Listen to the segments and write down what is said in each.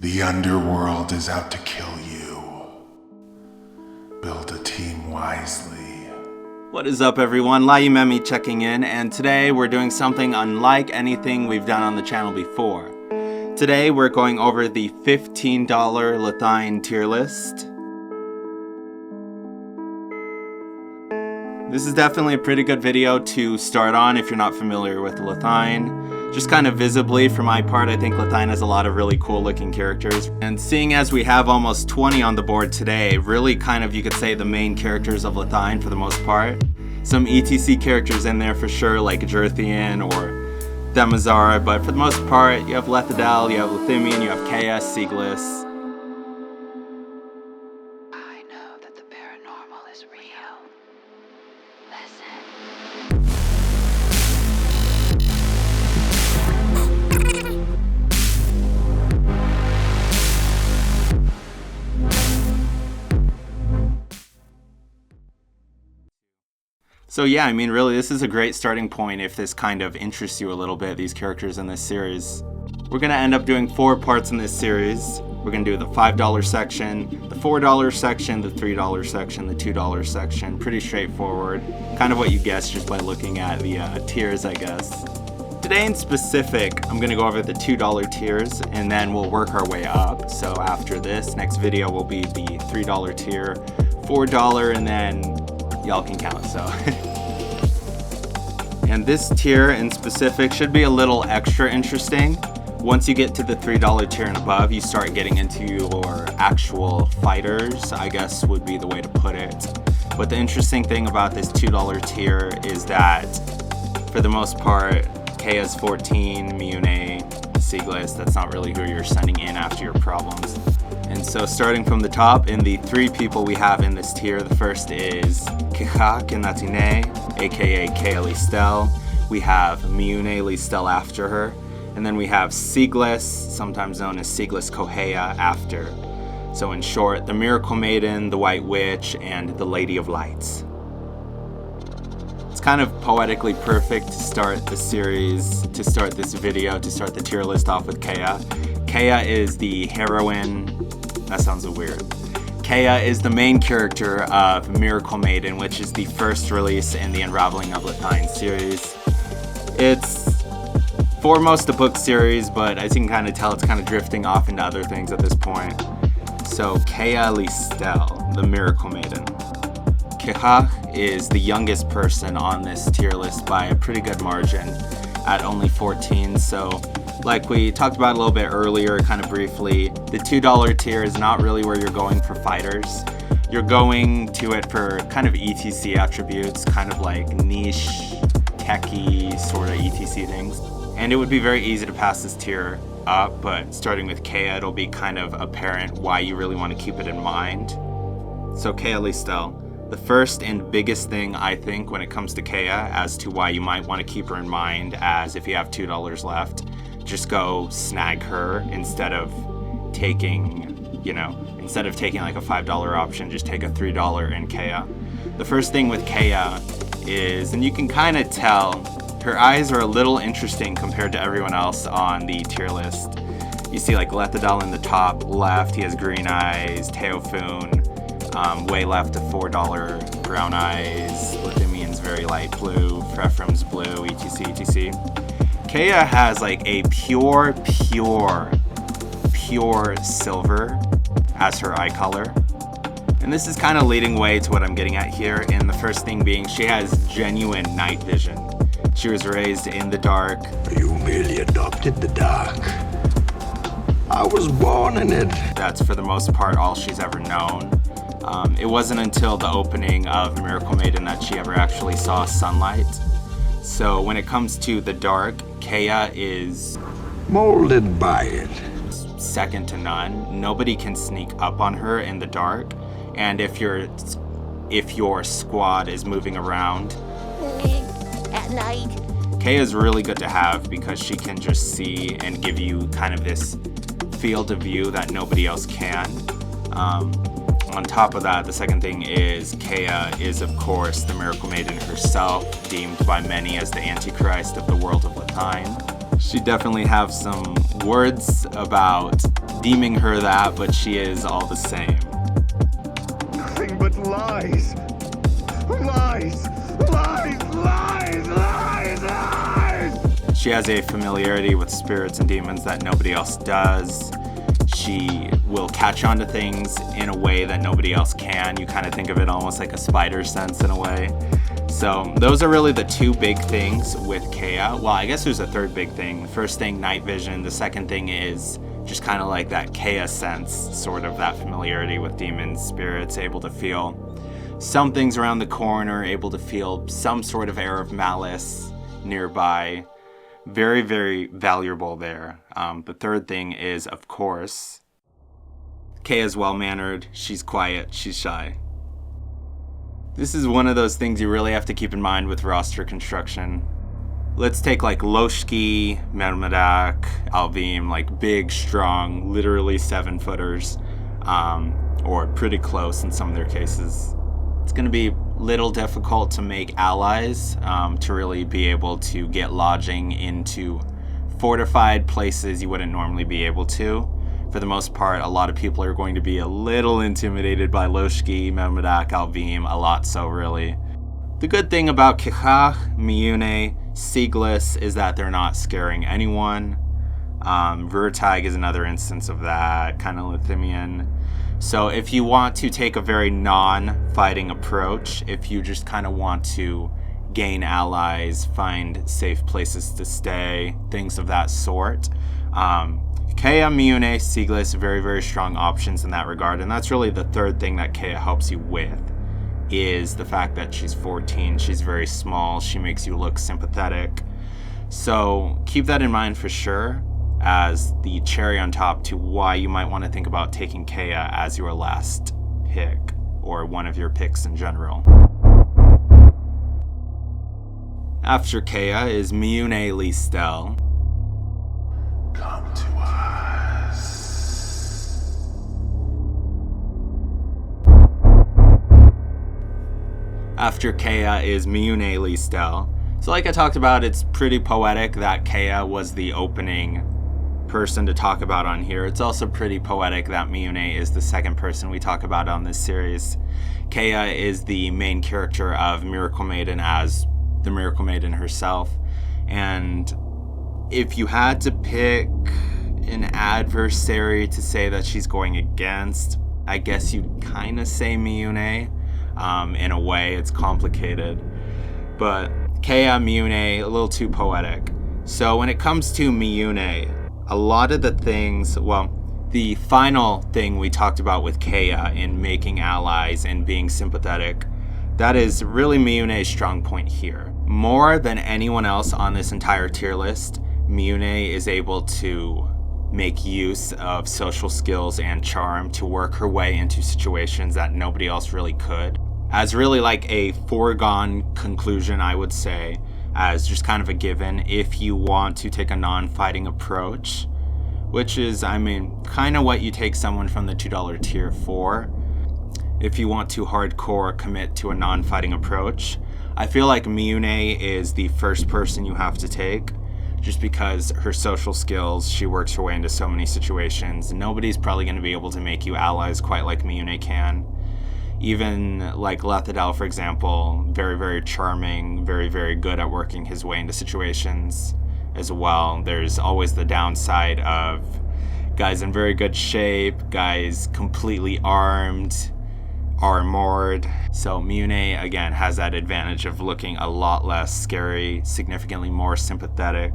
The underworld is out to kill you. Build a team wisely. What is up, everyone? Lathine checking in, and today we're doing something unlike anything we've done on the channel before. Today we're going over the $15 Lathine tier list. This is definitely a pretty good video to start on if you're not familiar with Lathine. Just kind of visibly, for my part, I think Lathine has a lot of really cool looking characters. And seeing as we have almost 20 on the board today, really kind of, you could say, the main characters of Lathine for the most part. Some ETC characters in there for sure, like Lathine or Demazara, but for the most part, you have Lathine, you have Lathine, you have Kea, Siglis. I know that the paranormal is real. Listen. So yeah, I mean, really, this is a great starting point if this kind of interests you a little bit, these characters in this series. We're going to end up doing 4 parts in this series. We're going to do the $5 section, the $4 section, the $3 section, the $2 section. Pretty straightforward. Kind of what you guessed just by looking at the tiers, I guess. Today in specific, I'm going to go over the $2 tiers, and then we'll work our way up. So after this, next video will be the $3 tier, $4, and then y'all can count, so. And this tier in specific should be a little extra interesting. Once you get to the $3 tier and above, you start getting into your actual fighters, I guess would be the way to put it. But the interesting thing about this $2 tier is that, for the most part, Kea's 14, Miyune, Siglis, that's not really who you're sending in after your problems. And so starting from the top, in the 3 people we have in this tier, the first is Kihak and Lathine, aka Kea Listel. We have Miyune Listel after her. And then we have Siglis, sometimes known as Siglis Kohea, after. So in short, the Miracle Maiden, the White Witch, and the Lady of Lights. It's kind of poetically perfect to start the series, to start this video, to start the tier list off with Kea. Kea is the heroine. That sounds weird. Kea is the main character of Miracle Maiden, which is the first release in the Unraveling of Lathine series. It's foremost a book series, but as you can kind of tell, it's kind of drifting off into other things at this point. So Kea Listel, the Miracle Maiden. Kihak is the youngest person on this tier list by a pretty good margin at only 14, so like we talked about a little bit earlier, kind of briefly, the $2 tier is not really where you're going for fighters. You're going to it for kind of ETC attributes, kind of like niche, techie sort of ETC things. And it would be very easy to pass this tier up, but starting with Kea, it'll be kind of apparent why you really want to keep it in mind. So Kea Listel. The first and biggest thing, I think, when it comes to Kea as to why you might want to keep her in mind, as if you have $2 left, just go snag her instead of taking, instead of taking like a $5 option, just take a $3 in Kea. The first thing with Kea is, and you can kind of tell, her eyes are a little interesting compared to everyone else on the tier list. You see like Lathine in the top left, he has green eyes, Teofun, way left of $4 brown eyes, Lathimian's very light blue, Frefrem's blue, etc, etc. Kea has like a pure silver as her eye color. And this is kind of leading way to what I'm getting at here, and the first thing being she has genuine night vision. She was raised in the dark. You merely adopted the dark. I was born in it. That's for the most part all she's ever known. It wasn't until the opening of Miracle Maiden that she ever actually saw sunlight. So when it comes to the dark, Kea is molded by it. Second to none. Nobody can sneak up on her in the dark. And if your squad is moving around At night. Kea is really good to have because she can just see and give you kind of this field of view that nobody else can. On top of that, the second thing is Kea is, of course, the Miracle Maiden herself, deemed by many as the Antichrist of the world of Lathine. She definitely have some words about deeming her that, but she is all the same. Nothing but lies. Lies. Lies. Lies. Lies. Lies. She has a familiarity with spirits and demons that nobody else does. She will catch on to things in a way that nobody else can. You kind of think of it almost like a spider sense in a way. So those are really the two big things with Kea. Well, I guess there's a third big thing. The first thing, night vision. The second thing is just kind of like that Kea sense, sort of that familiarity with demons, spirits, able to feel some things around the corner, able to feel some sort of air of malice nearby. Very, very valuable there. The third thing is, of course, Kea is well-mannered, she's quiet, she's shy. This is one of those things you really have to keep in mind with roster construction. Let's take like Loshki, Mermadak, Alvim, like big, strong, literally 7-footers, or pretty close in some of their cases. It's going to be little difficult to make allies, to really be able to get lodging into fortified places you wouldn't normally be able to. For the most part, a lot of people are going to be a little intimidated by Loshki, Mermadak, Alvim, a lot so really. The good thing about Kechach, Miyune, Siglis is that they're not scaring anyone. Vertag is another instance of that, kind of Lathine. So if you want to take a very non-fighting approach, if you just kind of want to gain allies, find safe places to stay, things of that sort, Kea, Miyune, Siglis, very, very strong options in that regard. And that's really the third thing that Kea helps you with, is the fact that she's 14, she's very small, she makes you look sympathetic. So keep that in mind for sure, as the cherry on top to why you might want to think about taking Kea as your last pick, or one of your picks in general. After Kea is Miyune Listel. Come to us. After Kea is Miyune Listel. So like I talked about, it's pretty poetic that Kea was the opening person to talk about on here. It's also pretty poetic that Miyune is the second person we talk about on this series. Kea is the main character of Miracle Maiden as the Miracle Maiden herself. And if you had to pick an adversary to say that she's going against, I guess you'd kind of say Miyune. In a way, it's complicated. But Kea, Miyune, a little too poetic. So when it comes to Miyune, a lot of the things, well, the final thing we talked about with Kea in making allies and being sympathetic, that is really Miyune's strong point here. More than anyone else on this entire tier list, Miyune is able to make use of social skills and charm to work her way into situations that nobody else really could. As really like a foregone conclusion, I would say, as just kind of a given if you want to take a non-fighting approach, which is, I mean, kind of what you take someone from the $2 tier for. If you want to hardcore commit to a non-fighting approach, I feel like Miyune is the first person you have to take, just because her social skills, she works her way into so many situations. Nobody's probably going to be able to make you allies quite like Miyune can. Even like Lathine, for example, very, very charming, very, very good at working his way into situations as well. There's always the downside of guys in very good shape, guys completely armored. So Miyune, again, has that advantage of looking a lot less scary, significantly more sympathetic.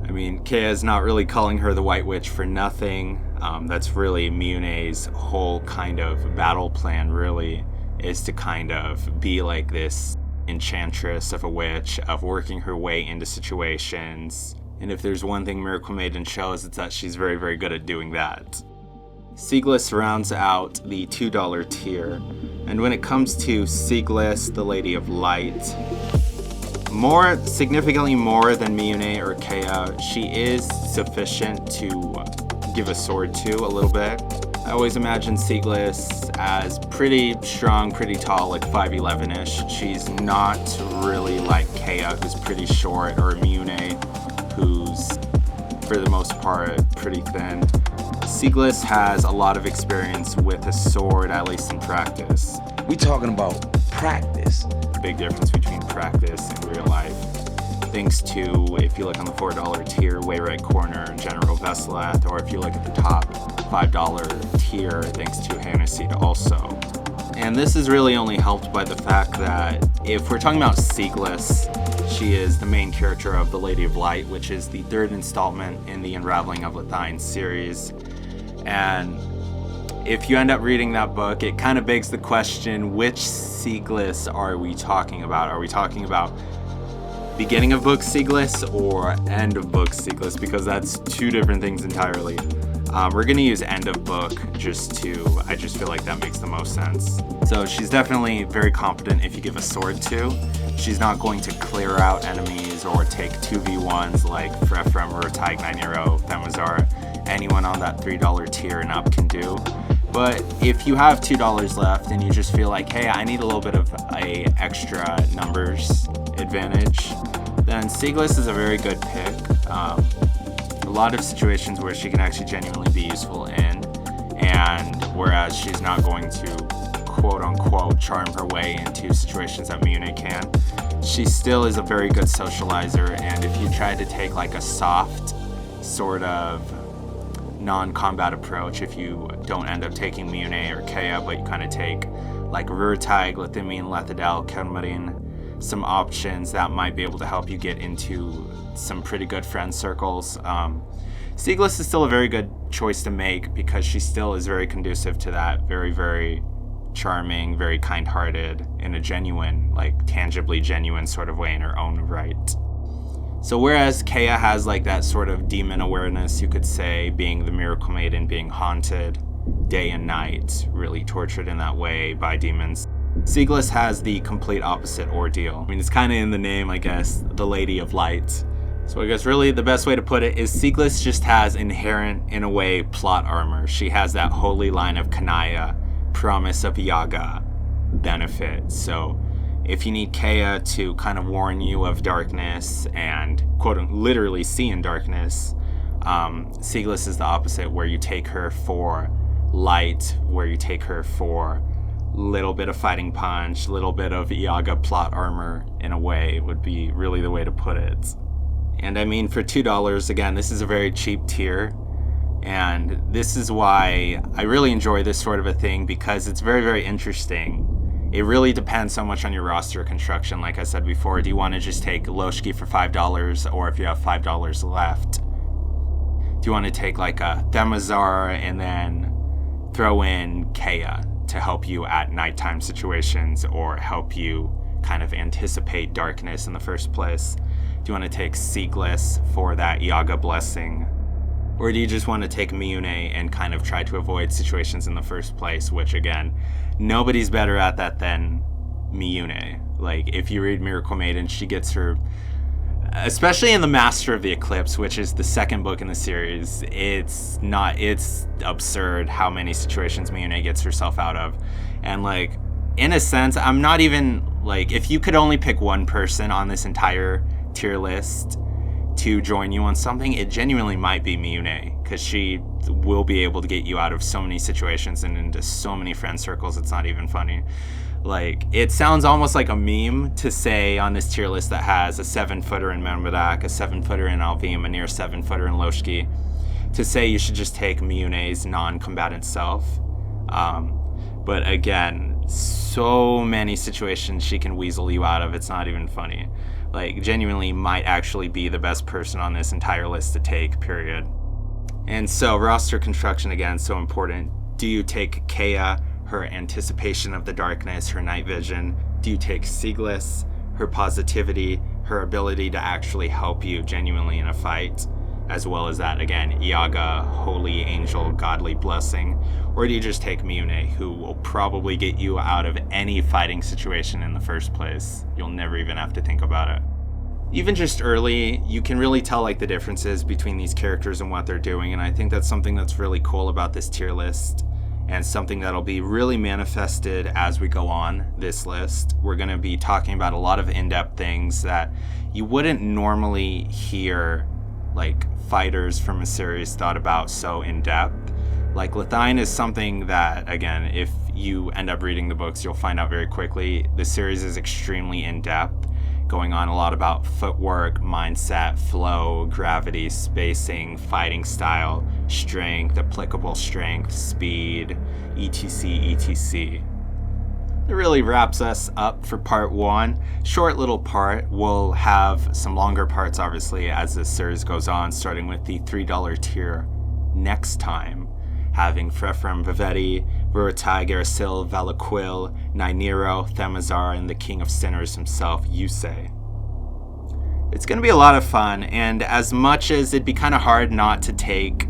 I mean, Kea is not really calling her the White Witch for nothing. That's really Miyune's whole kind of battle plan, really, is to kind of be like this enchantress of a witch, of working her way into situations. And if there's one thing Miracle Maiden shows, it's that she's very, very good at doing that. Siglis rounds out the $2 tier. And when it comes to Siglis, the Lady of Light, significantly more than Miyune or Kea, she is sufficient to give a sword to a little bit. I always imagine Siglis as pretty strong, pretty tall, like 5'11"-ish. She's not really like Kea, who's pretty short, or Miyune, who's for the most part, pretty thin. Siegless has a lot of experience with a sword, at least in practice. We talking about practice. Big difference between practice and real life. Thanks to, if you look on the $4 tier, way right corner, General Veslath, or if you look at the top $5 tier, thanks to Hanaseed also. And this is really only helped by the fact that if we're talking about Siegless, she is the main character of The Lady of Light, which is the third installment in the Unraveling of Lathine series. And if you end up reading that book, it kind of begs the question, which Siegless are we talking about? Are we talking about beginning of book Siegless or end of book Siegless? Because that's two different things entirely. We're gonna use end of book I just feel like that makes the most sense. So she's definitely very competent if you give a sword to. She's not going to clear out enemies or take 2v1s like Frefrem, Rurtag, 9-Euro, Themazar. Anyone on that $3 tier and up can do. But if you have $2 left and you just feel like, hey, I need a little bit of a extra numbers advantage, then Siegless is a very good pick. A lot of situations where she can actually genuinely be useful in, and whereas she's not going to quote unquote charm her way into situations that Mune can, she still is a very good socializer. And if you try to take like a soft sort of non-combat approach, if you don't end up taking Mune or Kea, but you kind of take like Rurtag, Lathine, Lethadel, Kelmarin, some options that might be able to help you get into some pretty good friend circles. Siegless is still a very good choice to make because she still is very conducive to that, very, very charming, very kind-hearted, in a genuine, like tangibly genuine sort of way in her own right. So whereas Kea has like that sort of demon awareness, you could say, being the Miracle Maiden, being haunted day and night, really tortured in that way by demons, Siegless has the complete opposite ordeal. I mean, it's kind of in the name, I guess, the Lady of Light. So I guess really the best way to put it is Siegless just has inherent, in a way, plot armor. She has that holy line of Kanaya, promise of Yaga benefit. So if you need Kea to kind of warn you of darkness and quote literally see in darkness, Siegless is the opposite, where you take her for light, where you take her for little bit of fighting punch, little bit of Yaga plot armor, in a way, would be really the way to put it. And I mean, for $2, again, this is a very cheap tier, and this is why I really enjoy this sort of a thing, because it's very, very interesting. It really depends so much on your roster construction. Like I said before, do you want to just take Loshki for $5, or if you have $5 left, do you want to take like a Themazar and then throw in Kea to help you at nighttime situations or help you kind of anticipate darkness in the first place? Do you want to take Siegless for that Yaga blessing? Or do you just want to take Mune and kind of try to avoid situations in the first place, which again, nobody's better at that than Miyune. Like, if you read Miracle Maiden, she gets her, especially in the Master of the Eclipse, which is the second book in the series, it's absurd how many situations Miyune gets herself out of. And like, in a sense, I'm not even, like, if you could only pick one person on this entire tier list to join you on something, it genuinely might be Miyune, because she will be able to get you out of so many situations and into so many friend circles, it's not even funny. Like, it sounds almost like a meme to say on this tier list that has a 7-footer in Mermadak, a 7-footer in Alvim, a near 7-footer in Loshki, to say you should just take Miyune's non-combatant self. But again, so many situations she can weasel you out of, it's not even funny. Like, genuinely might actually be the best person on this entire list to take, period. And so, roster construction, again, so important. Do you take Kea, her anticipation of the darkness, her night vision? Do you take Siegless, her positivity, her ability to actually help you genuinely in a fight, as well as that, again, Yaga, holy angel, godly blessing? Or do you just take Miyune, who will probably get you out of any fighting situation in the first place? You'll never even have to think about it. Even just early, you can really tell like the differences between these characters and what they're doing, and I think that's something that's really cool about this tier list, and something that'll be really manifested as we go on this list. We're going to be talking about a lot of in-depth things that you wouldn't normally hear like fighters from a series thought about so in depth. Like Lathine is something that, again, if you end up reading the books, you'll find out very quickly. The series is extremely in depth, going on a lot about footwork, mindset, flow, gravity, spacing, fighting style, strength, applicable strength, speed, etc, etc. It really wraps us up for part 1. Short little part. We'll have some longer parts, obviously, as this series goes on, starting with the $3 tier next time, having Frefrem Vivetti, Ruatai Garasil, Valaquil, Nynaero, Themazar, and the King of Sinners himself, Yusei. It's going to be a lot of fun, and as much as it'd be kind of hard not to take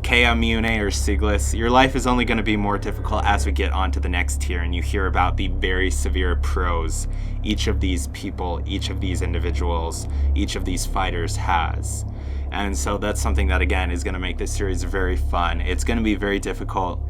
Kea Mune or Siglis, your life is only going to be more difficult as we get on to the next tier and you hear about the very severe pros each of these people, each of these individuals, each of these fighters has. And so that's something that, again, is going to make this series very fun. It's going to be very difficult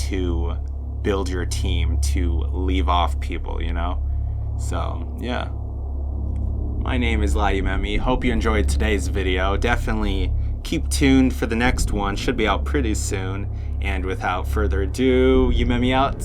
to build your team, to leave off people, you know? So, yeah. My name is Layumemi. Hope you enjoyed today's video. Definitely keep tuned for the next one. Should be out pretty soon. And without further ado, Yumemi out.